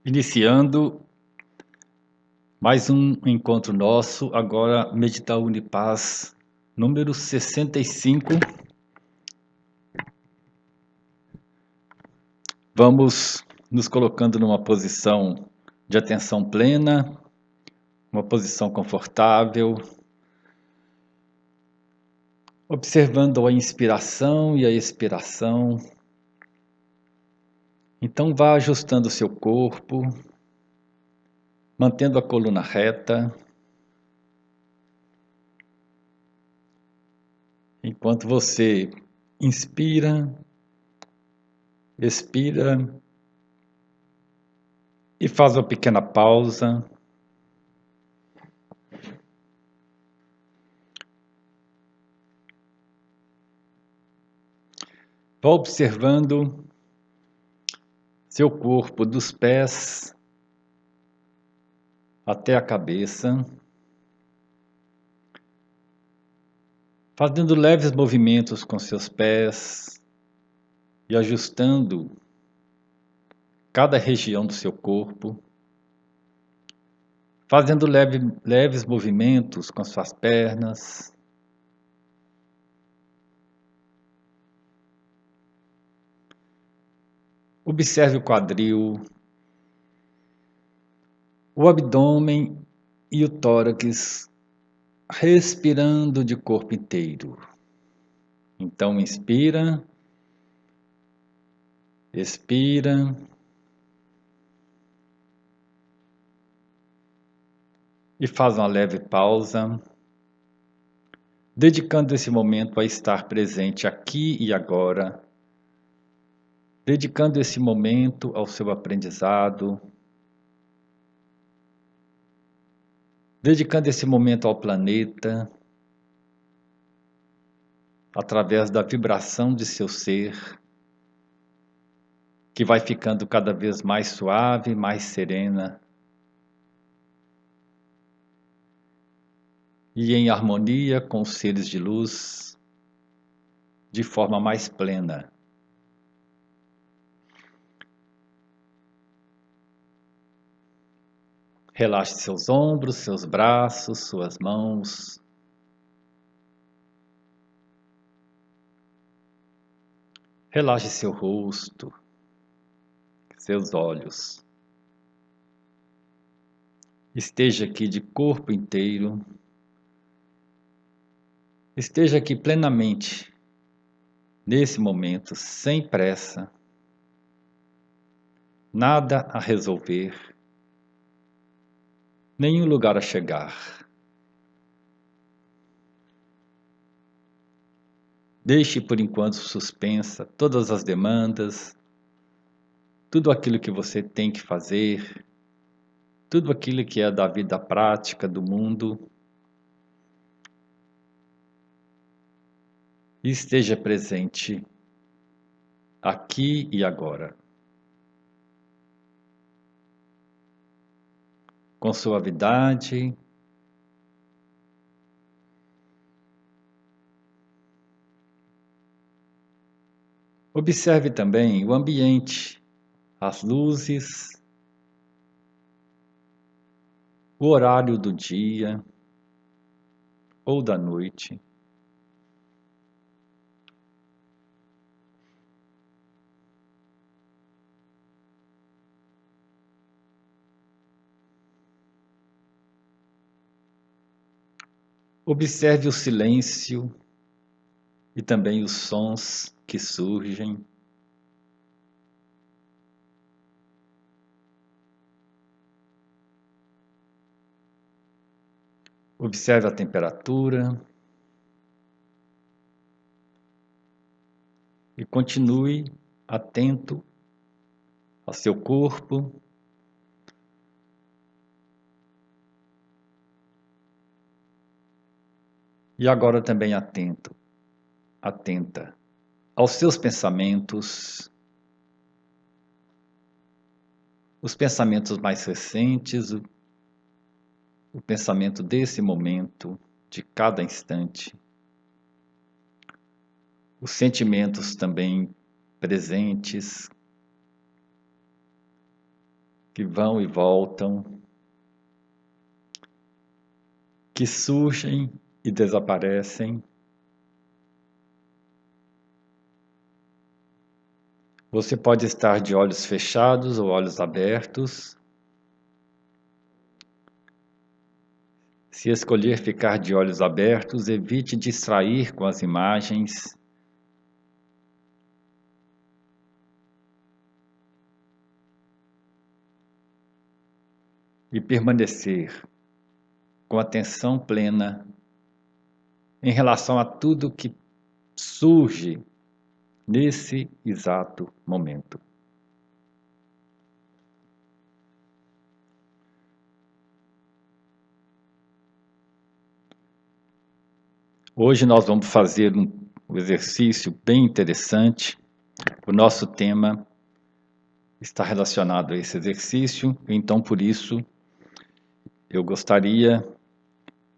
Iniciando mais um encontro nosso, agora Meditar Unipaz, número 65. Vamos nos colocando numa posição de atenção plena, uma posição confortável, observando a inspiração e a expiração. Então vá ajustando o seu corpo, mantendo a coluna reta, enquanto você inspira, expira e faz uma pequena pausa. Vá observando seu corpo dos pés até a cabeça, fazendo leves movimentos com seus pés e ajustando cada região do seu corpo, fazendo leves movimentos com suas pernas. Observe o quadril, o abdômen e o tórax, respirando de corpo inteiro. Então inspira, expira. E faz uma leve pausa, dedicando esse momento a estar presente aqui e agora, dedicando esse momento ao seu aprendizado, dedicando esse momento ao planeta, através da vibração de seu ser, que vai ficando cada vez mais suave, mais serena, e em harmonia com os seres de luz, de forma mais plena. Relaxe seus ombros, seus braços, suas mãos. Relaxe seu rosto, seus olhos. Esteja aqui de corpo inteiro. Esteja aqui plenamente, nesse momento, sem pressa. Nada a resolver, nenhum lugar a chegar. Deixe por enquanto suspensa todas as demandas, tudo aquilo que você tem que fazer, tudo aquilo que é da vida prática do mundo. E esteja presente aqui e agora. Com suavidade, observe também o ambiente, as luzes, o horário do dia ou da noite. Observe o silêncio e também os sons que surgem. Observe a temperatura e continue atento ao seu corpo. E agora também atenta aos seus pensamentos, os pensamentos mais recentes, o pensamento desse momento, de cada instante, os sentimentos também presentes, que vão e voltam, que surgem e desaparecem. Você pode estar de olhos fechados ou olhos abertos. Se escolher ficar de olhos abertos, evite distrair com as imagens. E permanecer com atenção plena em relação a tudo que surge nesse exato momento. Hoje nós vamos fazer um exercício bem interessante. O nosso tema está relacionado a esse exercício, então por isso eu gostaria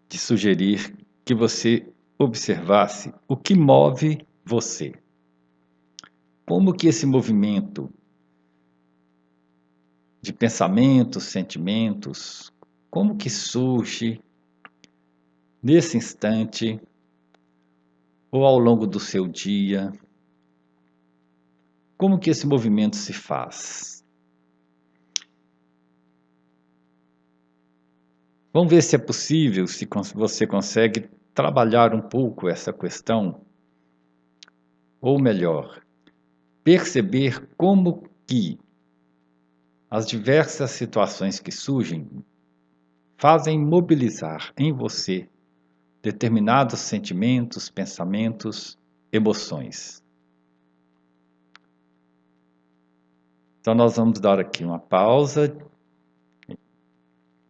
de sugerir que você observasse o que move você. Como que esse movimento de pensamentos, sentimentos, como que surge nesse instante ou ao longo do seu dia? Como que esse movimento se faz? Vamos ver se é possível, se você consegue trabalhar um pouco essa questão, ou melhor, perceber como que as diversas situações que surgem fazem mobilizar em você determinados sentimentos, pensamentos, emoções. Então nós vamos dar aqui uma pausa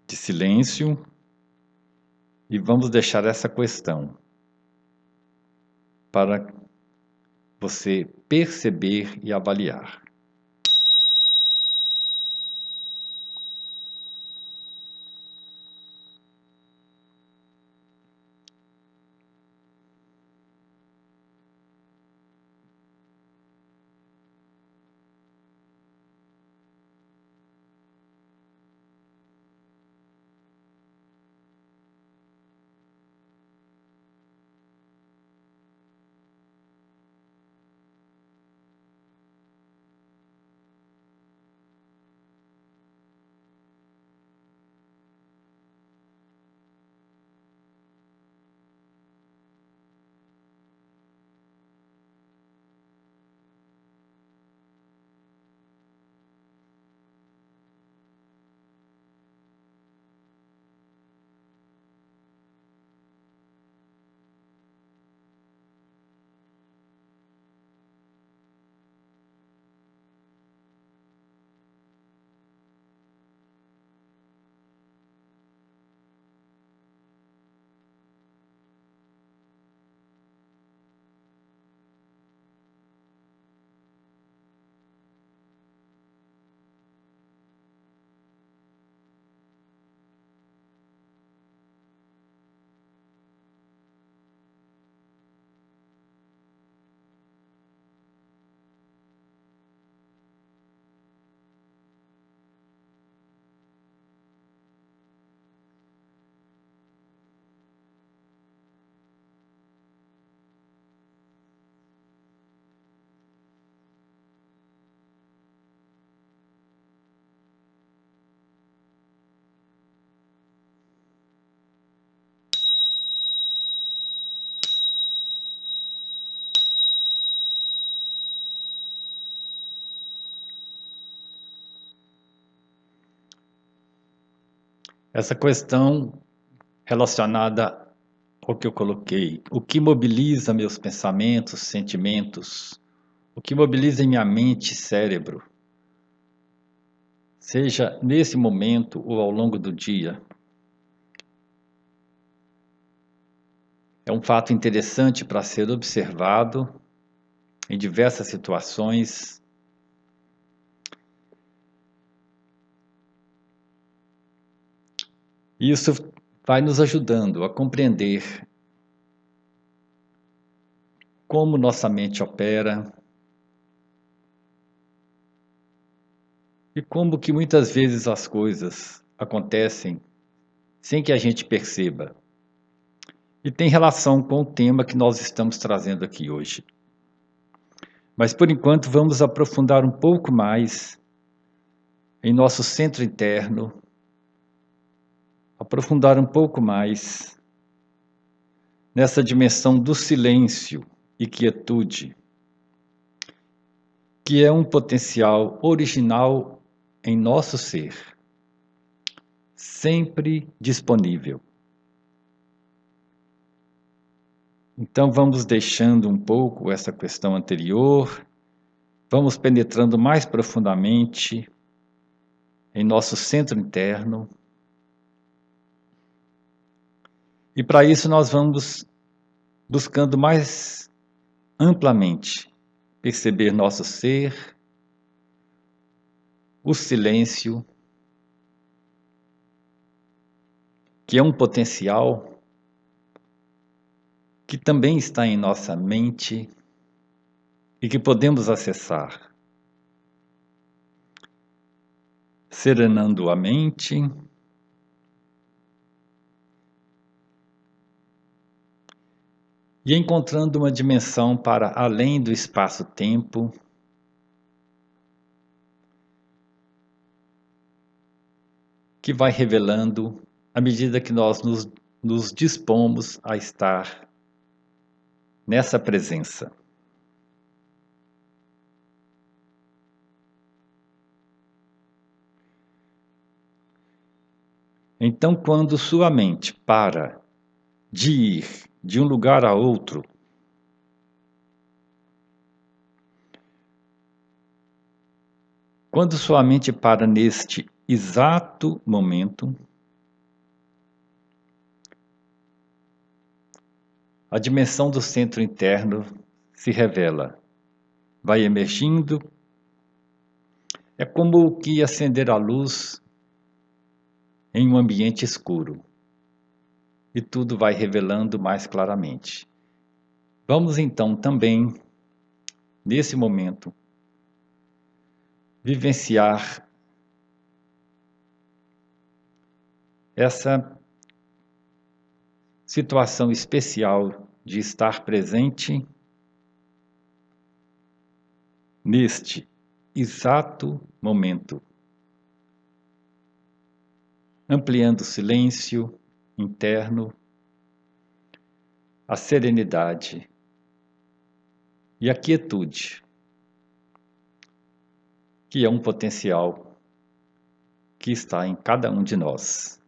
de silêncio e vamos deixar essa questão para você perceber e avaliar. Essa questão relacionada ao que eu coloquei, o que mobiliza meus pensamentos, sentimentos, o que mobiliza em minha mente e cérebro, seja nesse momento ou ao longo do dia, é um fato interessante para ser observado em diversas situações. Isso vai nos ajudando a compreender como nossa mente opera, E como que muitas vezes as coisas acontecem sem que a gente perceba. E tem relação com o tema que nós estamos trazendo aqui hoje. Mas por enquanto vamos aprofundar um pouco mais em nosso centro interno, aprofundar um pouco mais nessa dimensão do silêncio e quietude, que é um potencial original em nosso ser, sempre disponível. Então vamos deixando um pouco essa questão anterior, vamos penetrando mais profundamente em nosso centro interno. E para isso nós vamos buscando mais amplamente perceber nosso ser, o silêncio, que é um potencial que também está em nossa mente e que podemos acessar, serenando a mente e encontrando uma dimensão para além do espaço-tempo, que vai revelando à medida que nós nos dispomos a estar nessa presença. Então, quando sua mente para de ir de um lugar a outro, quando sua mente para neste exato momento, a dimensão do centro interno se revela, vai emergindo. É como que acender a luz em um ambiente escuro e tudo vai revelando mais claramente. Vamos então também, nesse momento, vivenciar essa situação especial de estar presente neste exato momento, ampliando o silêncio interno, a serenidade e a quietude, que é um potencial que está em cada um de nós.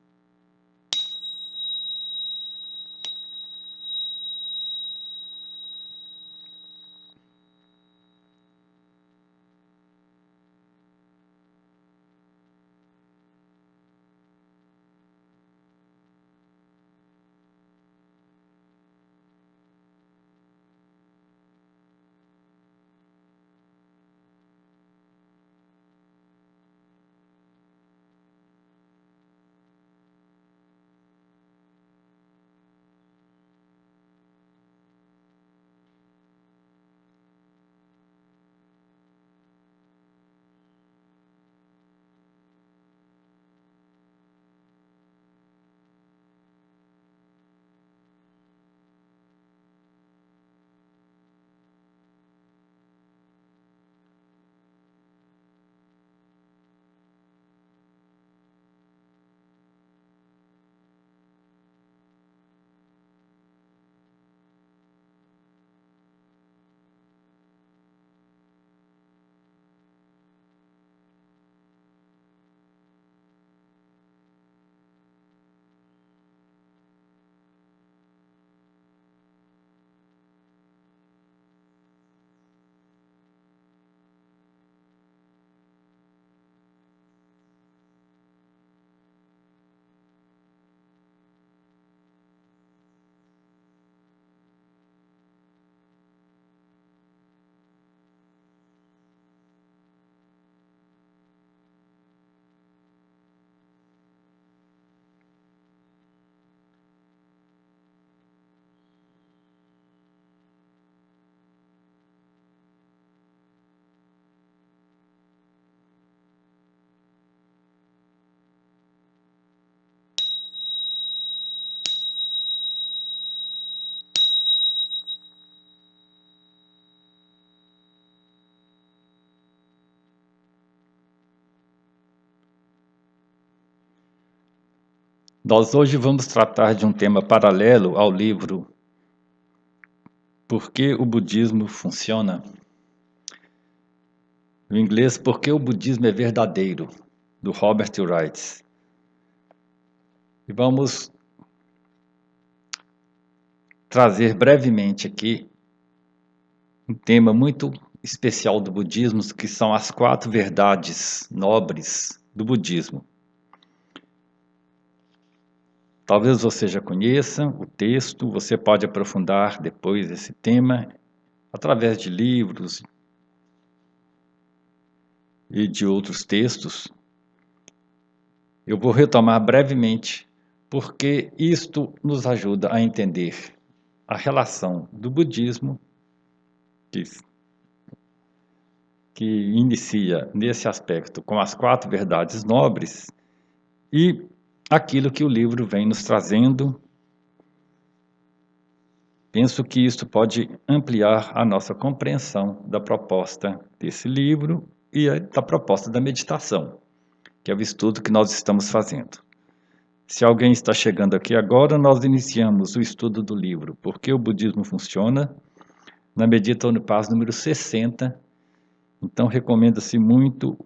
Nós hoje vamos tratar de um tema paralelo ao livro Por que o Budismo Funciona? No inglês, Por que o Budismo é Verdadeiro, do Robert Wright. E vamos trazer brevemente aqui um tema muito especial do budismo, que são as 4 verdades nobres do budismo. Talvez você já conheça o texto, você pode aprofundar depois esse tema através de livros e de outros textos. Eu vou retomar brevemente, porque isto nos ajuda a entender a relação do budismo, que inicia nesse aspecto com as 4 verdades nobres, e aquilo que o livro vem nos trazendo. Penso que isso pode ampliar a nossa compreensão da proposta desse livro e da proposta da meditação, que é o estudo que nós estamos fazendo. Se alguém está chegando aqui agora, nós iniciamos o estudo do livro Por que o Budismo Funciona, na Medita Unipaz número 60. Então, recomenda-se muito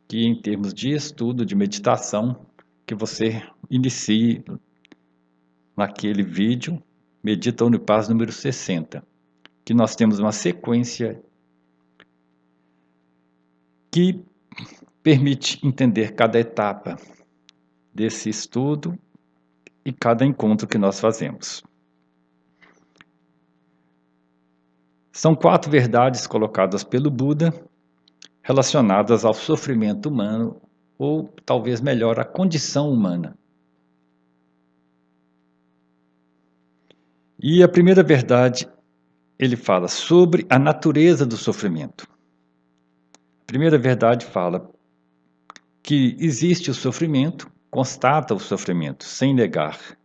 que, em termos de estudo, de meditação, que você inicie naquele vídeo, Medita Unipaz número 60, que nós temos uma sequência que permite entender cada etapa desse estudo e cada encontro que nós fazemos. São 4 verdades colocadas pelo Buda relacionadas ao sofrimento humano, ou talvez melhor, à condição humana. E a primeira verdade, ele fala sobre a natureza do sofrimento. A primeira verdade fala que existe o sofrimento, constata o sofrimento, sem negar.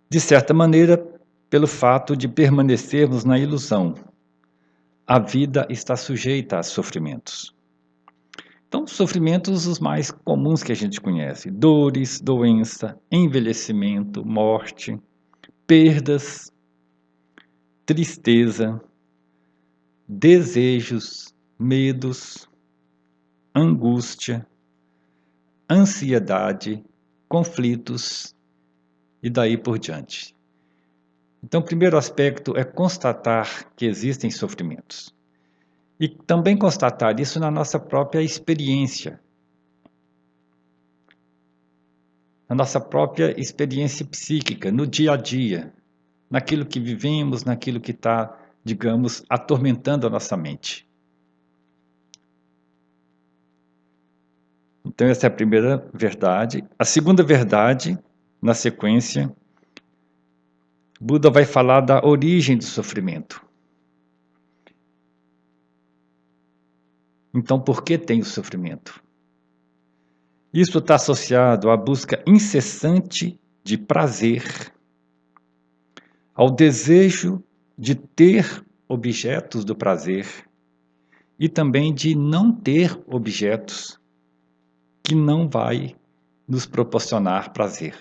De certa maneira, pelo fato de permanecermos na ilusão, a vida está sujeita a sofrimentos. Então, sofrimentos os mais comuns que a gente conhece: dores, doença, envelhecimento, morte, perdas, tristeza, desejos, medos, angústia, ansiedade, conflitos e daí por diante. Então, o primeiro aspecto é constatar que existem sofrimentos. E também constatar isso na nossa própria experiência. Na nossa própria experiência psíquica, no dia a dia, naquilo que vivemos, naquilo que está, digamos, atormentando a nossa mente. Então, essa é a primeira verdade. A segunda verdade, na sequência, Buda vai falar da origem do sofrimento. Então, por que tem o sofrimento? Isso está associado à busca incessante de prazer, ao desejo de ter objetos do prazer e também de não ter objetos que não vai nos proporcionar prazer.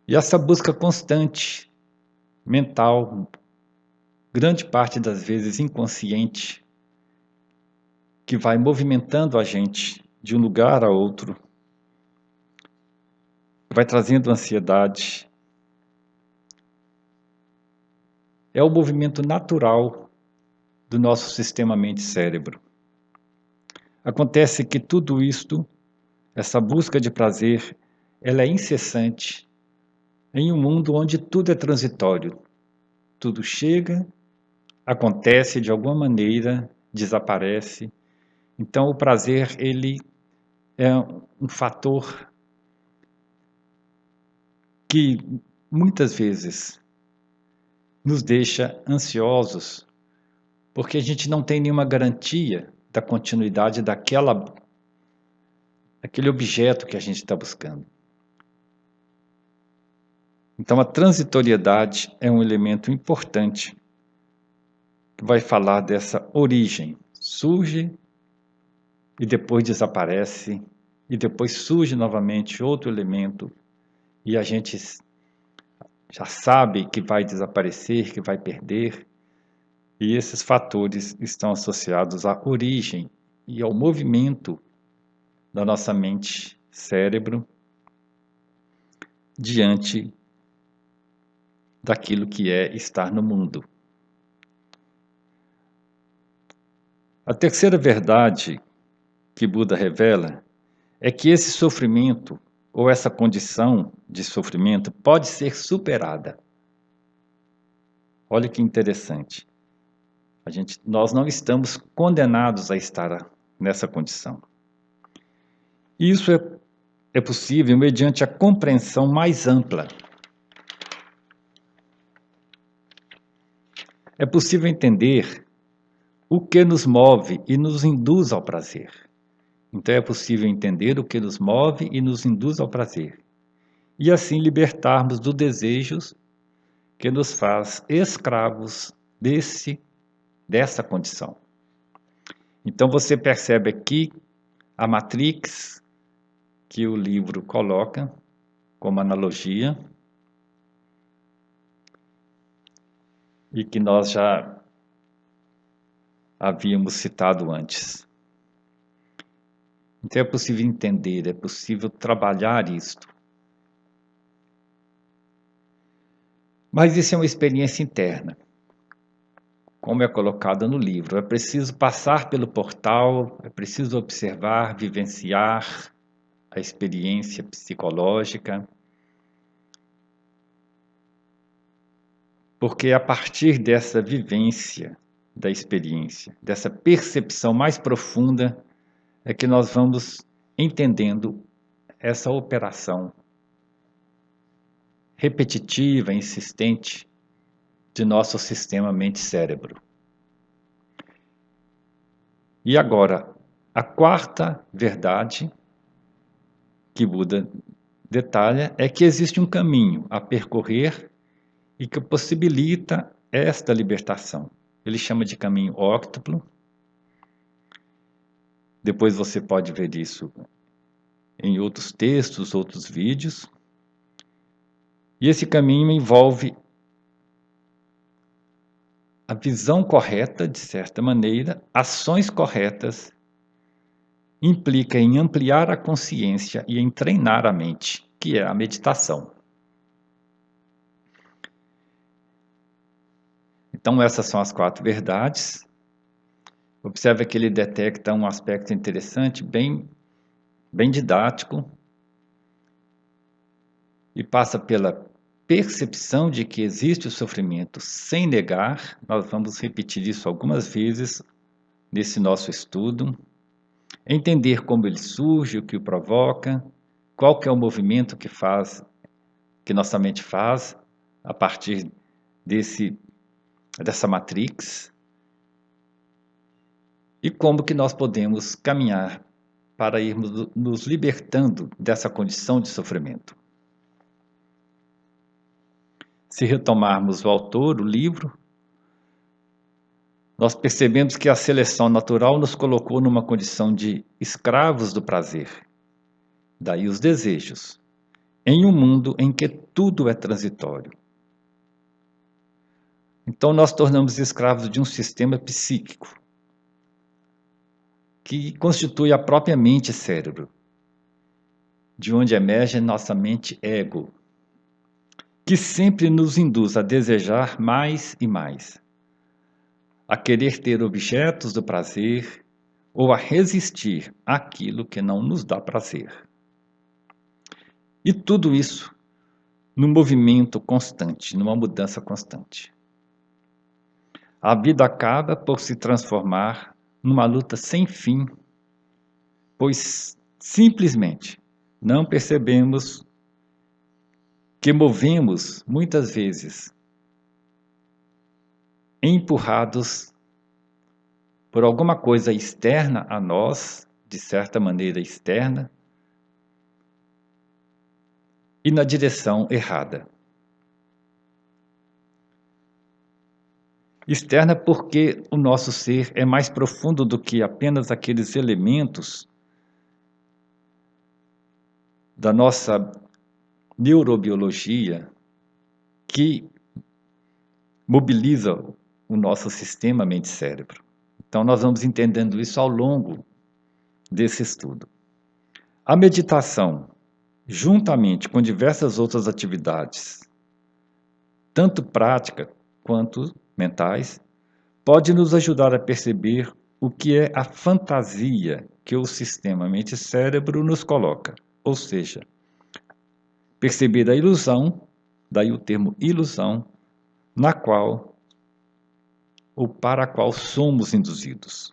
E essa busca constante, mental, grande parte das vezes inconsciente, que vai movimentando a gente de um lugar a outro, vai trazendo ansiedade, é o movimento natural do nosso sistema mente-cérebro. Acontece que tudo isto, essa busca de prazer, ela é incessante em um mundo onde tudo é transitório. Tudo chega, acontece de alguma maneira, desaparece. Então o prazer, ele é um fator que muitas vezes nos deixa ansiosos, porque a gente não tem nenhuma garantia da continuidade daquele objeto que a gente está buscando. Então a transitoriedade é um elemento importante que vai falar dessa origem. surge e depois desaparece, e depois surge novamente outro elemento, e a gente já sabe que vai desaparecer, que vai perder, e esses fatores estão associados à origem e ao movimento da nossa mente, cérebro, diante daquilo que é estar no mundo. A terceira verdade que Buda revela é que esse sofrimento ou essa condição de sofrimento pode ser superada. Olha que interessante. Nós não estamos condenados a estar nessa condição. Isso é possível mediante a compreensão mais ampla. É possível entender o que nos move e nos induz ao prazer. Então é possível entender o que nos move e nos induz ao prazer. E assim libertarmos dos desejos que nos faz escravos dessa condição. Então você percebe aqui a Matrix que o livro coloca como analogia e que nós já havíamos citado antes. Então é possível entender, é possível trabalhar isto. Mas isso é uma experiência interna, como é colocado no livro. É preciso passar pelo portal, é preciso observar, vivenciar a experiência psicológica, porque a partir dessa vivência da experiência, dessa percepção mais profunda, é que nós vamos entendendo essa operação repetitiva, insistente de nosso sistema mente-cérebro. E agora, a quarta verdade que Buda detalha é que existe um caminho a percorrer e que possibilita esta libertação. Ele chama de caminho óctuplo. Depois você pode ver isso em outros textos, outros vídeos. E esse caminho envolve a visão correta, de certa maneira, ações corretas, implica em ampliar a consciência e em treinar a mente, que é a meditação. Então essas são as 4 verdades. Observe que ele detecta um aspecto interessante, bem didático, e passa pela percepção de que existe o sofrimento sem negar. Nós vamos repetir isso algumas vezes nesse nosso estudo. Entender como ele surge, o que o provoca, qual que é o movimento que nossa mente faz a partir dessa matrix, e como que nós podemos caminhar para irmos nos libertando dessa condição de sofrimento. Se retomarmos o autor, o livro, nós percebemos que a seleção natural nos colocou numa condição de escravos do prazer, daí os desejos, em um mundo em que tudo é transitório. Então nós tornamos escravos de um sistema psíquico, que constitui a própria mente cérebro, de onde emerge nossa mente ego, que sempre nos induz a desejar mais e mais, a querer ter objetos do prazer ou a resistir àquilo que não nos dá prazer. E tudo isso num movimento constante, numa mudança constante. A vida acaba por se transformar numa luta sem fim, pois simplesmente não percebemos que movemos muitas vezes empurrados por alguma coisa externa a nós, de certa maneira externa, e na direção errada. Externa porque o nosso ser é mais profundo do que apenas aqueles elementos da nossa neurobiologia que mobiliza o nosso sistema mente-cérebro. Então, nós vamos entendendo isso ao longo desse estudo. A meditação, juntamente com diversas outras atividades, tanto práticas quanto mentais, pode nos ajudar a perceber o que é a fantasia que o sistema mente-cérebro nos coloca, ou seja, perceber a ilusão, daí o termo ilusão, na qual ou para a qual somos induzidos.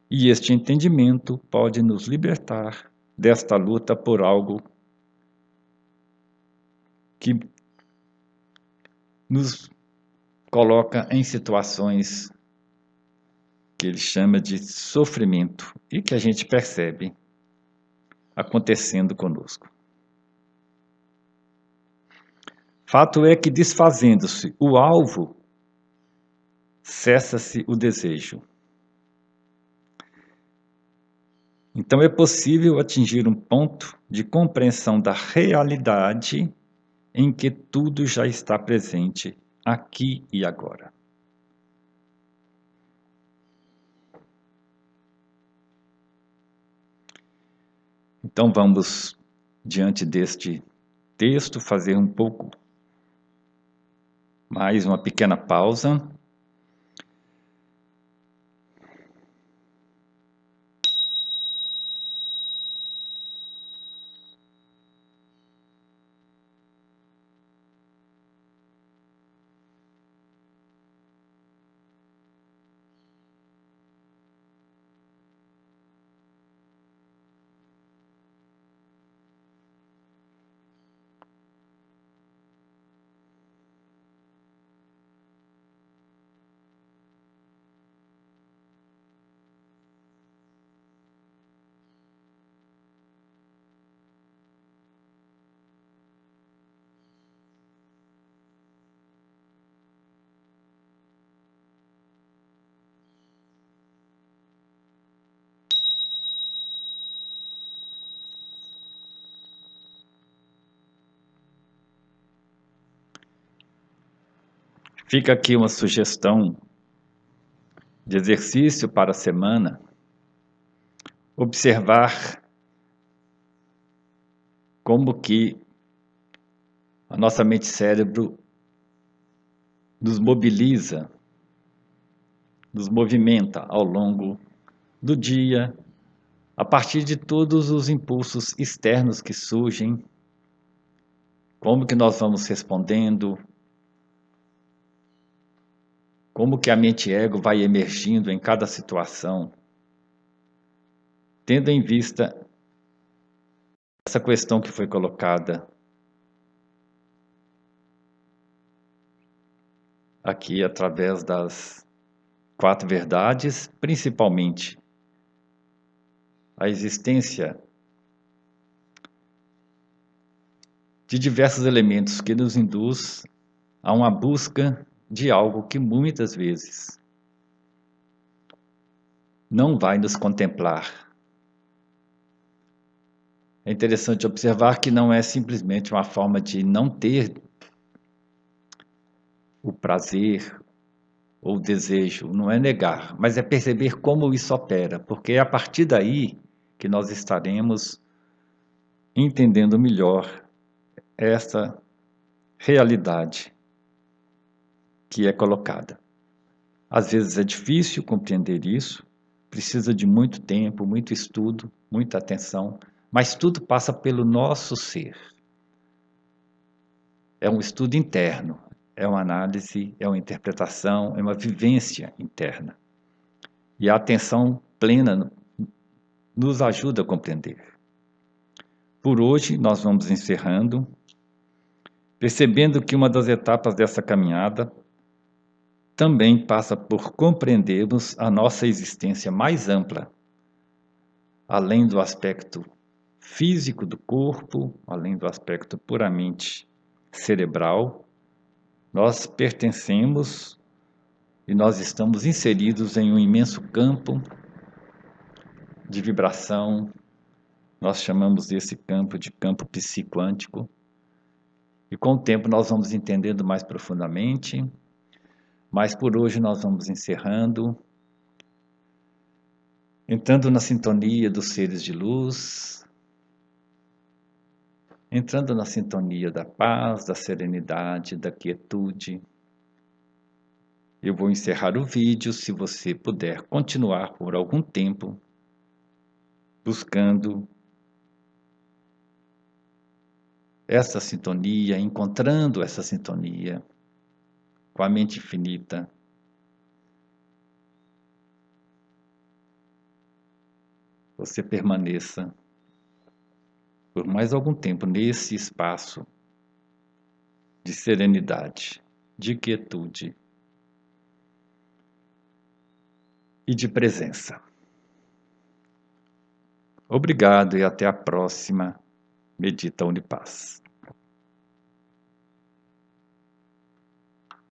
E este entendimento pode nos libertar desta luta por algo que nos coloca em situações que ele chama de sofrimento e que a gente percebe acontecendo conosco. Fato é que, desfazendo-se o alvo, cessa-se o desejo. Então é possível atingir um ponto de compreensão da realidade em que tudo já está presente, aqui e agora. Então vamos, diante deste texto, fazer um pouco mais uma pequena pausa. Fica aqui uma sugestão de exercício para a semana. Observar como que a nossa mente-cérebro nos mobiliza, nos movimenta ao longo do dia, a partir de todos os impulsos externos que surgem, como que nós vamos respondendo, como que a mente-ego vai emergindo em cada situação, tendo em vista essa questão que foi colocada aqui através das 4 verdades, principalmente a existência de diversos elementos que nos induz a uma busca de algo que muitas vezes não vai nos contemplar. É interessante observar que não é simplesmente uma forma de não ter o prazer ou o desejo, não é negar, mas é perceber como isso opera, porque é a partir daí que nós estaremos entendendo melhor essa realidade que é colocada. Às vezes é difícil compreender isso, precisa de muito tempo, muito estudo, muita atenção, mas tudo passa pelo nosso ser. É um estudo interno, é uma análise, é uma interpretação, é uma vivência interna. E a atenção plena nos ajuda a compreender. Por hoje, nós vamos encerrando, percebendo que uma das etapas dessa caminhada também passa por compreendermos a nossa existência mais ampla, além do aspecto físico do corpo, além do aspecto puramente cerebral, Nós pertencemos e nós estamos inseridos em um imenso campo de vibração. Nós chamamos esse campo de campo psiquântico. E com o tempo nós vamos entendendo mais profundamente. Mas por hoje nós vamos encerrando, entrando na sintonia dos seres de luz, entrando na sintonia da paz, da serenidade, da quietude. Eu vou encerrar o vídeo. Se você puder continuar por algum tempo, buscando essa sintonia, encontrando essa sintonia com a mente infinita, você permaneça por mais algum tempo nesse espaço de serenidade, de quietude e de presença. Obrigado e até a próxima Medita Unipaz.